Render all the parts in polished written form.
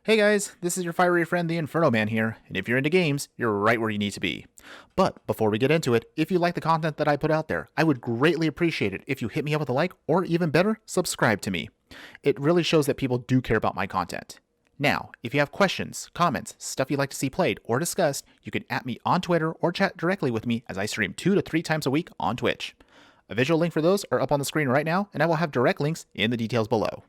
Hey guys, this is your fiery friend the Infernoman here, and if you're into games, you're right where you need to be. But before we get into it, if you like the content that I put out there, I would greatly appreciate it if you hit me up with a like, or even better, subscribe to me. It really shows that people do care about my content. Now, if you have questions, comments, stuff you'd like to see played or discussed, you can at me on Twitter or chat directly with me as I stream 2 to 3 times a week on Twitch. A visual link for those are up on the screen right now, and I will have direct links in the details below.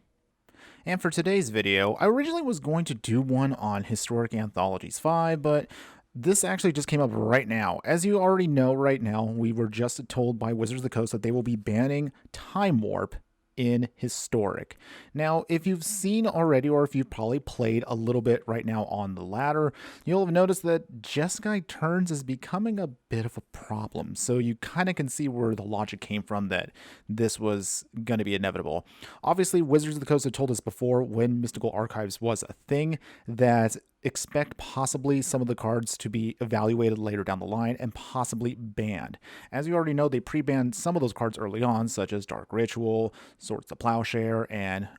And for today's video, I originally was going to do one on Historic Anthologies 5, but this actually just came up right now. As you already know right now, we were just told by Wizards of the Coast that they will be banning Time Warp in Historic. Now, if you've seen already, or if you've probably played a little bit right now on the ladder, you'll have noticed that Jeskai Turns is becoming a bit of a problem. So you kind of can see where the logic came from that this was going to be inevitable. Obviously, Wizards of the Coast had told us before, when Mystical Archives was a thing, that expect possibly some of the cards to be evaluated later down the line and possibly banned. As you already know, they pre-banned some of those cards early on, such as Dark Ritual, Swords to Plowshare, and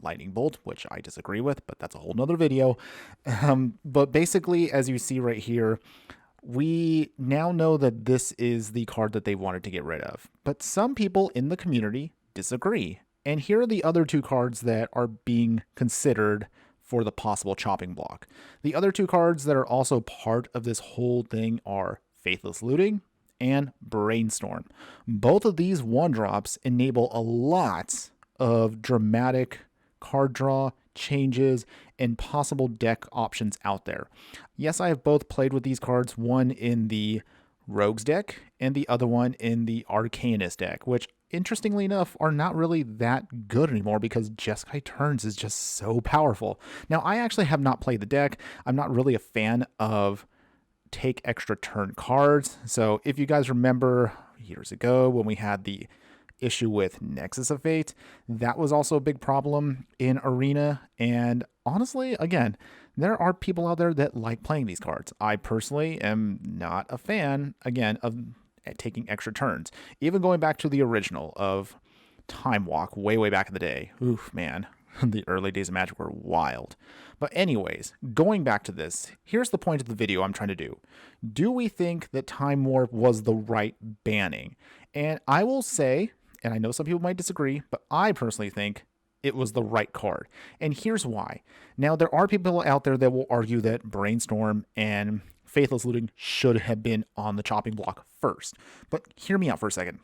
Lightning Bolt, which I disagree with, but that's a whole nother video. But basically, as you see right here, we now know that this is the card that they wanted to get rid of. But some people in the community disagree. And here are the other two cards that are being considered for the possible chopping block. The other two cards that are also part of this whole thing are Faithless Looting and Brainstorm. Both of these 1-drops enable a lot of dramatic card draw changes and possible deck options out there. Yes, I have both played with these cards, one in the Rogues deck and the other one in the Arcanist deck, which interestingly enough are not really that good anymore because Jeskai Turns is just so powerful. Now, I actually have not played the deck. I'm not really a fan of take extra turn cards. So if you guys remember years ago when we had the issue with Nexus of Fate, that was also a big problem in Arena. And honestly, again, there are people out there that like playing these cards. I personally am not a fan, again, of taking extra turns. Even going back to the original of Time Walk way back in the day. Oof, man. The early days of Magic were wild. But anyways, going back to this, here's the point of the video I'm trying to do. Do we think that Time Warp was the right banning? And I will say, and I know some people might disagree, but I personally think it was the right card. And here's why. Now, there are people out there that will argue that Brainstorm and Faithless Looting should have been on the chopping block first. But hear me out for a second.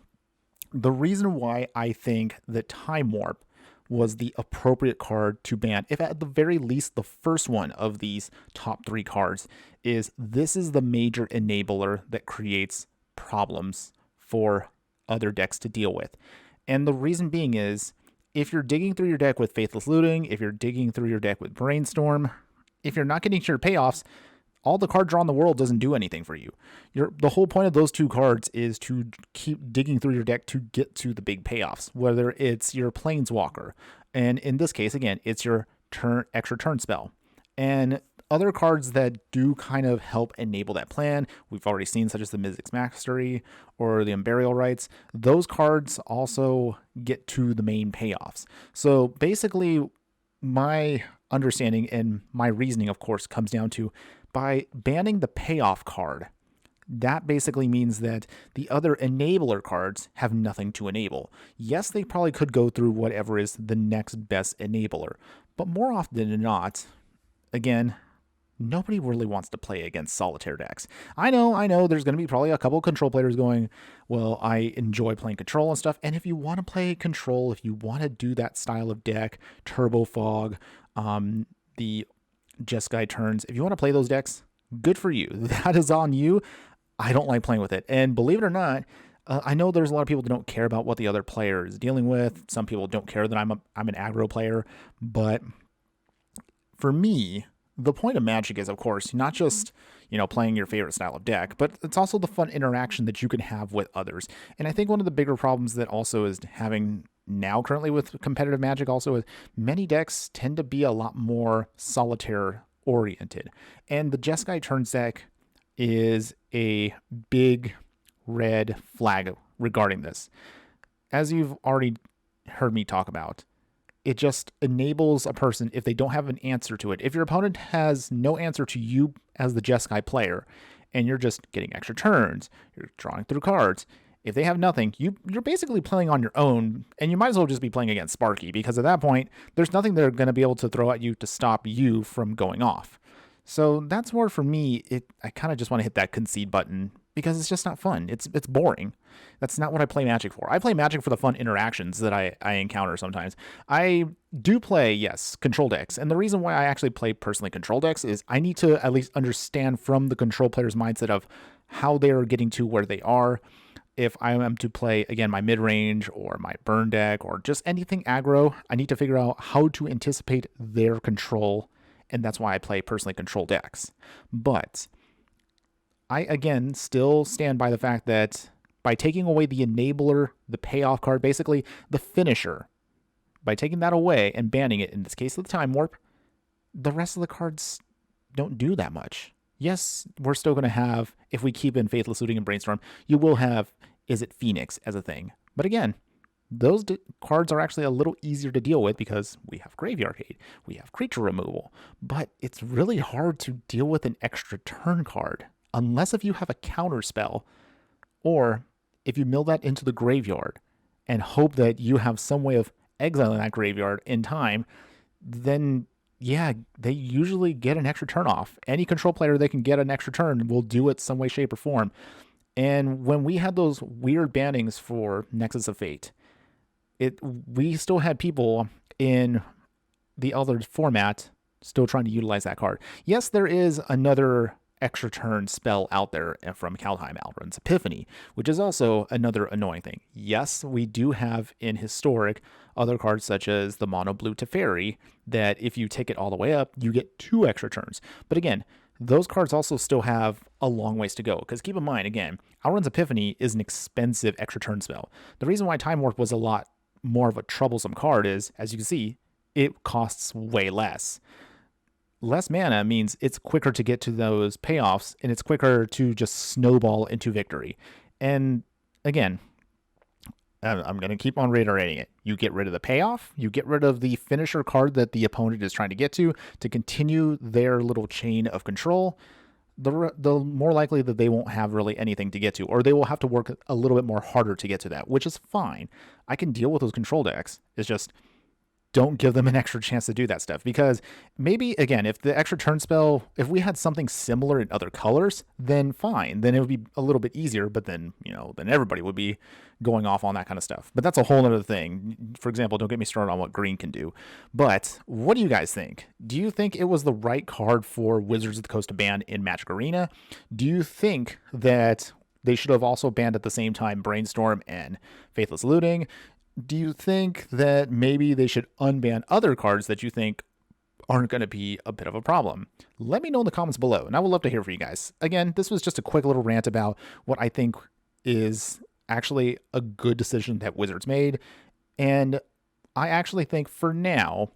The reason why I think that Time Warp was the appropriate card to ban, if at the very least the first one of these top 3 cards, is this is the major enabler that creates problems for other decks to deal with. And the reason being is, if you're digging through your deck with Faithless Looting, if you're digging through your deck with Brainstorm, if you're not getting to your payoffs, all the card draw in the world doesn't do anything for you. The whole point of those 2 cards is to keep digging through your deck to get to the big payoffs, whether it's your Planeswalker, and in this case, again, it's your extra turn spell. And other cards that do kind of help enable that plan, we've already seen, such as the Mizzix Mastery or the Unburial Rights, those cards also get to the main payoffs. So basically, my understanding and my reasoning, of course, comes down to, by banning the payoff card, that basically means that the other enabler cards have nothing to enable. Yes, they probably could go through whatever is the next best enabler, but more often than not, again, nobody really wants to play against solitaire decks. I know, there's going to be probably a couple control players going, well, I enjoy playing control and stuff, and if you want to play control, if you want to do that style of deck, Turbo Fog, the Jeskai Turns, if you want to play those decks, good for you. That is on you. I don't like playing with it. And believe it or not, I know there's a lot of people that don't care about what the other player is dealing with. Some people don't care that I'm an aggro player. But for me, the point of Magic is, of course, not just, playing your favorite style of deck, but it's also the fun interaction that you can have with others. And I think one of the bigger problems that also is having now currently with competitive Magic also is many decks tend to be a lot more solitaire oriented. And the Jeskai Turns deck is a big red flag regarding this. As you've already heard me talk about, it just enables a person, if they don't have an answer to it, if your opponent has no answer to you as the Jeskai player, and you're just getting extra turns, you're drawing through cards, if they have nothing, you're basically playing on your own, and you might as well just be playing against Sparky, because at that point, there's nothing they're going to be able to throw at you to stop you from going off. So that's more for me. I kind of just want to hit that concede button because it's just not fun. It's boring. That's not what I play Magic for. I play Magic for the fun interactions that I encounter sometimes. I do play, yes, control decks. And the reason why I actually play personally control decks is I need to at least understand from the control player's mindset of how they're getting to where they are. If I am to play, again, my mid-range or my burn deck or just anything aggro, I need to figure out how to anticipate their control, and that's why I play personally control decks. But I, again, still stand by the fact that by taking away the enabler, the payoff card, basically the finisher, by taking that away and banning it, in this case of the Time Warp, the rest of the cards don't do that much. Yes, we're still going to have, if we keep in Faithless Looting and Brainstorm, you will have Is It Phoenix as a thing. But again, those cards are actually a little easier to deal with because we have Graveyard Hate, we have creature removal, but it's really hard to deal with an extra turn card, unless if you have a counter spell, or if you mill that into the graveyard and hope that you have some way of exiling that graveyard in time, then yeah, they usually get an extra turn off. Any control player they can get an extra turn will do it some way, shape, or form. And when we had those weird bannings for Nexus of Fate, we still had people in the other format still trying to utilize that card. Yes, there is another extra turn spell out there from Kaldheim, Alrund's Epiphany, which is also another annoying thing. Yes, we do have in Historic other cards such as the Mono Blue Teferi that if you take it all the way up, you get 2 extra turns. But again, those cards also still have a long ways to go. Because keep in mind, again, Alrund's Epiphany is an expensive extra turn spell. The reason why Time Warp was a lot more of a troublesome card is, as you can see, it costs way less. Less mana means it's quicker to get to those payoffs, and it's quicker to just snowball into victory. And again, I'm going to keep on reiterating it. You get rid of the payoff, you get rid of the finisher card that the opponent is trying to get to continue their little chain of control, the more likely that they won't have really anything to get to, or they will have to work a little bit more harder to get to that, which is fine. I can deal with those control decks. It's just don't give them an extra chance to do that stuff, because maybe, again, if the extra turn spell, if we had something similar in other colors, then fine, then it would be a little bit easier, but then, then everybody would be going off on that kind of stuff. But that's a whole other thing. For example, don't get me started on what green can do. But what do you guys think? Do you think it was the right card for Wizards of the Coast to ban in Magic Arena? Do you think that they should have also banned at the same time Brainstorm and Faithless Looting? Do you think that maybe they should unban other cards that you think aren't going to be a bit of a problem? Let me know in the comments below, and I would love to hear from you guys. Again, this was just a quick little rant about what I think is actually a good decision that Wizards made, and I actually think for now,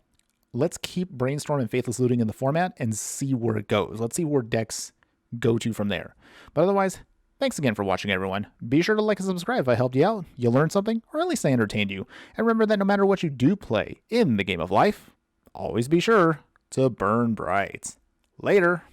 let's keep Brainstorm and Faithless Looting in the format and see where it goes. Let's see where decks go to from there. But otherwise, thanks again for watching, everyone. Be sure to like and subscribe if I helped you out, you learned something, or at least I entertained you. And remember that no matter what you do play in the game of life, always be sure to burn bright. Later.